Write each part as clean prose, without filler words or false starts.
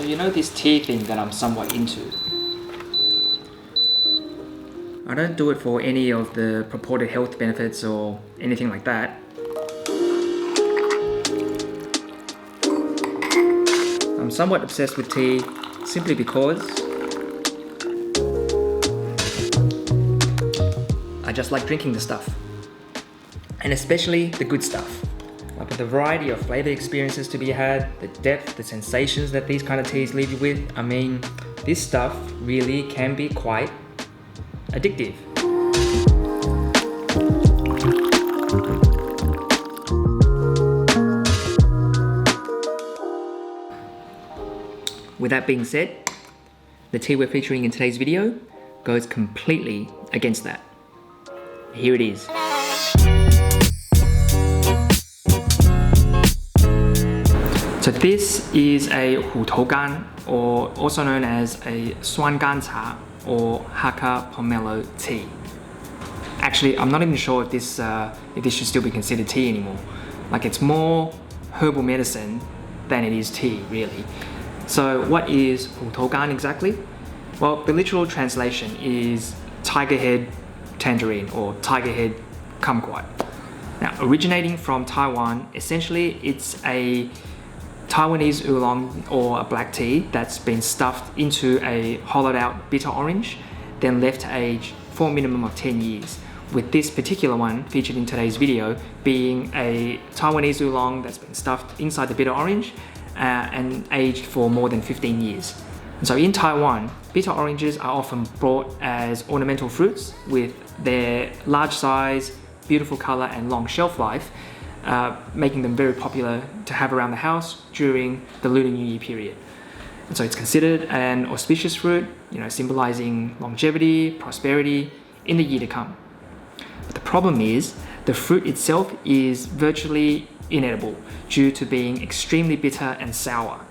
So you know this tea thing that I'm somewhat into. I don't do it for any of the purported health benefits or anything like that. I'm somewhat obsessed with tea simply because I just like drinking the stuff. And especially the good stuff. Like with the variety of flavor experiences to be had, the depth, the sensations that these kind of teas leave you with. I mean, this stuff really can be quite addictive. With that being said, the tea we're featuring in today's video goes completely against that. Here it is. So this is a Hutou Gan, or also known as a Swan Gan cha, or Hakka Pomelo tea. Actually, I'm not even sure if this should still be considered tea anymore. Like, it's more herbal medicine than it is tea, really. So what is Hutou Gan exactly? Well, the literal translation is tiger head tangerine or tiger head kumquat. Now, originating from Taiwan, essentially it's a Taiwanese oolong or a black tea that's been stuffed into a hollowed out bitter orange, then left to age for a minimum of 10 years. With this particular one featured in today's video being a Taiwanese oolong that's been stuffed inside the bitter orange and aged for more than 15 years. And so in Taiwan, bitter oranges are often brought as ornamental fruits with their large size, beautiful color and long shelf life, making them very popular to have around the house during the Lunar New Year period. And so it's considered an auspicious fruit, symbolizing longevity, prosperity in the year to come. But the problem is, the fruit itself is virtually inedible due to being extremely bitter and sour.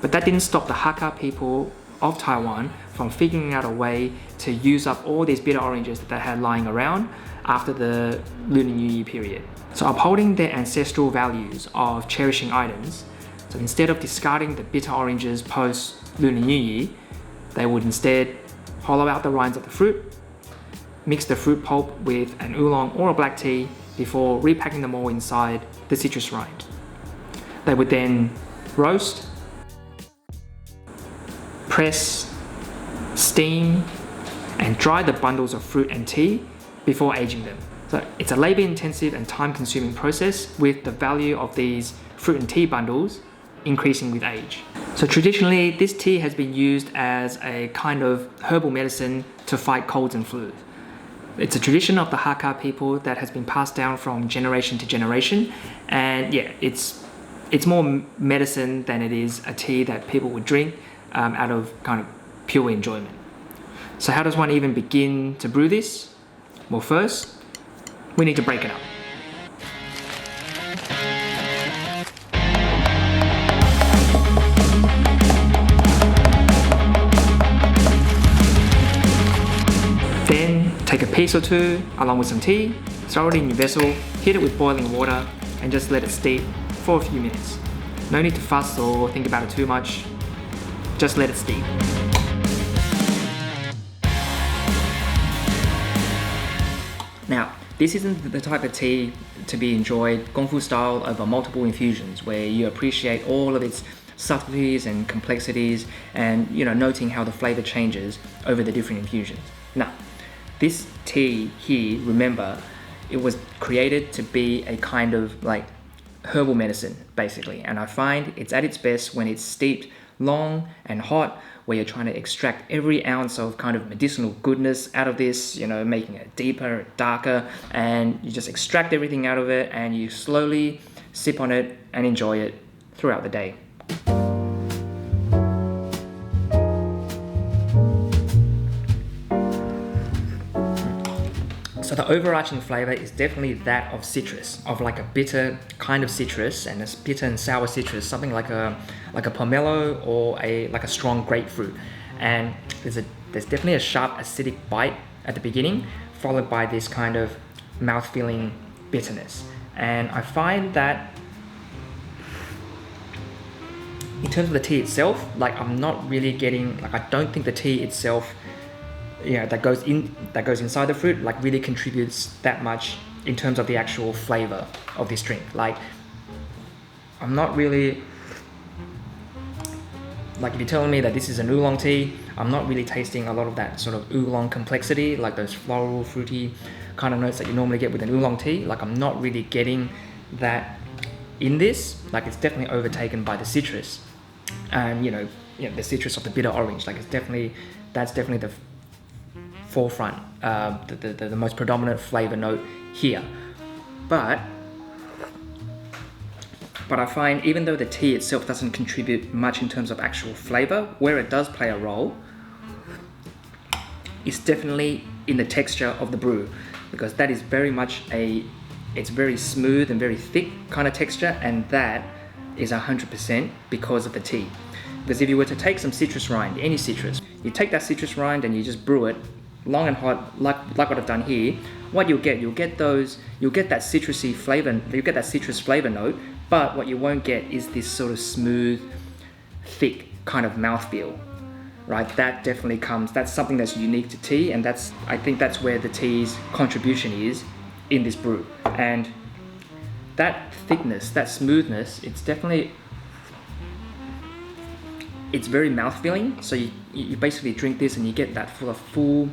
But that didn't stop the Hakka people of Taiwan from figuring out a way to use up all these bitter oranges that they had lying around after the Lunar New Year period. So upholding their ancestral values of cherishing items, so instead of discarding the bitter oranges post Lunar New Year, they would instead hollow out the rinds of the fruit, mix the fruit pulp with an oolong or a black tea before repacking them all inside the citrus rind. They would then roast, press, steam, and dry the bundles of fruit and tea before aging them. So it's a labor-intensive and time-consuming process, with the value of these fruit and tea bundles increasing with age. So traditionally, this tea has been used as a kind of herbal medicine to fight colds and flus. It's a tradition of the Hakka people that has been passed down from generation to generation, and yeah, it's more medicine than it is a tea that people would drink out of kind of pure enjoyment. So how does one even begin to brew this? Well, first, we need to break it up. Then take a piece or two along with some tea, throw it in your vessel, heat it with boiling water, and just let it steep for a few minutes. No need to fuss or think about it too much, just let it steep. Now, this isn't the type of tea to be enjoyed Gongfu style over multiple infusions, where you appreciate all of its subtleties and complexities and noting how the flavor changes over the different infusions. Now, this tea here, remember, it was created to be a kind of like herbal medicine, basically, and I find it's at its best when it's steeped long and hot, where you're trying to extract every ounce of kind of medicinal goodness out of this, making it deeper, darker, and you just extract everything out of it and you slowly sip on it and enjoy it throughout the day. So the overarching flavor is definitely that of citrus, of like a bitter kind of citrus, and it's bitter and sour citrus, something like a pomelo or like a strong grapefruit. And there's definitely a sharp acidic bite at the beginning, followed by this kind of mouth-filling bitterness. And I find that in terms of the tea itself, like I'm not really getting, like I don't think the tea itself, that goes inside the fruit, like really contributes that much in terms of the actual flavor of this drink. Like I'm not really, like if you're telling me that this is an oolong tea, I'm not really tasting a lot of that sort of oolong complexity, like those floral, fruity kind of notes that you normally get with an oolong tea. Like I'm not really getting that in this. Like it's definitely overtaken by the citrus, and the citrus of the bitter orange. Like that's definitely the forefront, the most predominant flavor note here. But I find even though the tea itself doesn't contribute much in terms of actual flavor, where it does play a role is definitely in the texture of the brew, because that is very much it's very smooth and very thick kind of texture, and that is 100% because of the tea. Because if you were to take some citrus rind, any citrus, you take that citrus rind and you just brew it long and hot, like what I've done here, what you'll get that citrusy flavor, you'll get that citrus flavor note, but what you won't get is this sort of smooth, thick kind of mouthfeel, right? That definitely that's something that's unique to tea, and I think that's where the tea's contribution is in this brew. And that thickness, that smoothness, it's very mouth-filling. So you basically drink this and you get that full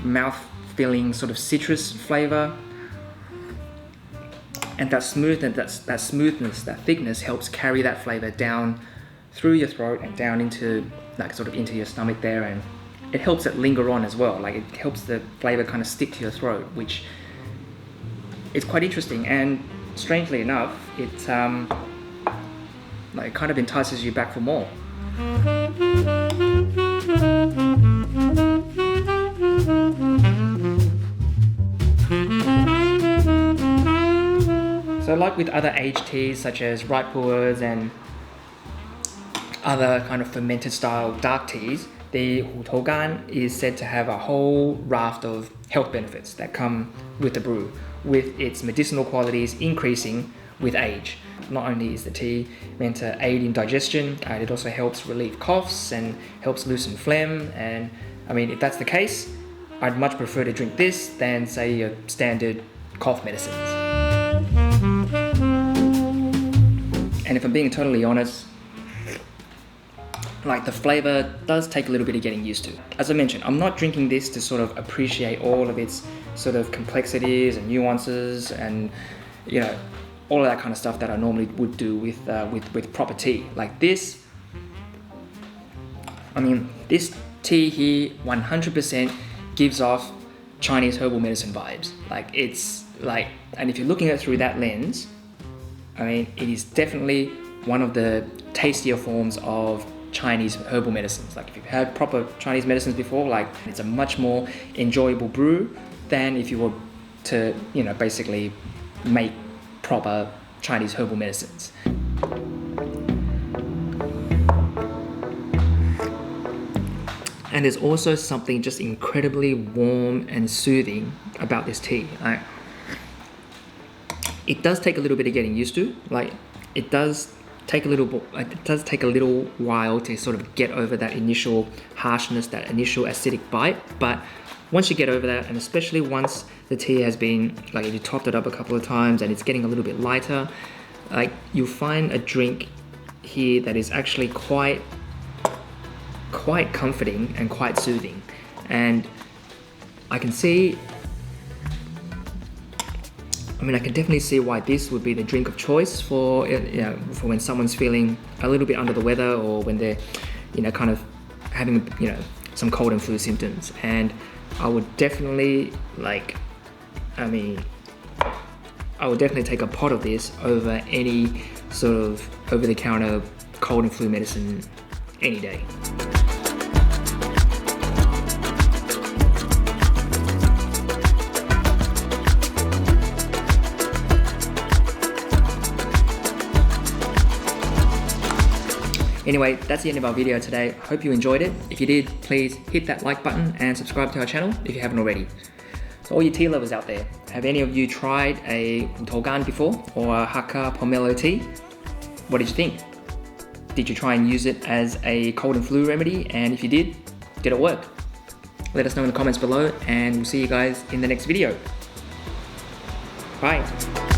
mouth-filling sort of citrus flavor. And that smoothness, that thickness helps carry that flavor down through your throat and down into into your stomach there, and it helps it linger on as well. Like it helps the flavor kind of stick to your throat, which is quite interesting. And strangely enough, it kind of entices you back for more. So like with other aged teas such as ripe pu'ers and other kind of fermented style dark teas, the Hutou Gan is said to have a whole raft of health benefits that come with the brew, with its medicinal qualities increasing with age. Not only is the tea meant to aid in digestion, it also helps relieve coughs and helps loosen phlegm. And I mean, if that's the case, I'd much prefer to drink this than say your standard cough medicines. And if I'm being totally honest, like the flavor does take a little bit of getting used to. As I mentioned, I'm not drinking this to sort of appreciate all of its sort of complexities and nuances and all of that kind of stuff that I normally would do with proper tea. Like this, I mean, this tea here 100% gives off Chinese herbal medicine vibes. Like it's like, and if you're looking at it through that lens, I mean, it is definitely one of the tastier forms of Chinese herbal medicines. Like if you've had proper Chinese medicines before, like it's a much more enjoyable brew than if you were to, basically make proper Chinese herbal medicines. And there's also something just incredibly warm and soothing about this tea. Like, it does take a little bit of getting used to. Like it does take a little while to sort of get over that initial harshness, that initial acidic bite. But once you get over that, and especially once the tea has been, like if you topped it up a couple of times and it's getting a little bit lighter, like you'll find a drink here that is actually quite comforting and quite soothing. And I can definitely see why this would be the drink of choice for when someone's feeling a little bit under the weather, or when they're kind of having some cold and flu symptoms. And I would definitely take a pot of this over any sort of over-the-counter cold and flu medicine any day. Anyway, that's the end of our video today. Hope you enjoyed it. If you did, please hit that like button and subscribe to our channel if you haven't already. So all you tea lovers out there, have any of you tried a Hutou Gan before, or a Hakka Pomelo tea? What did you think? Did you try and use it as a cold and flu remedy? And if you did it work? Let us know in the comments below, and we'll see you guys in the next video. Bye.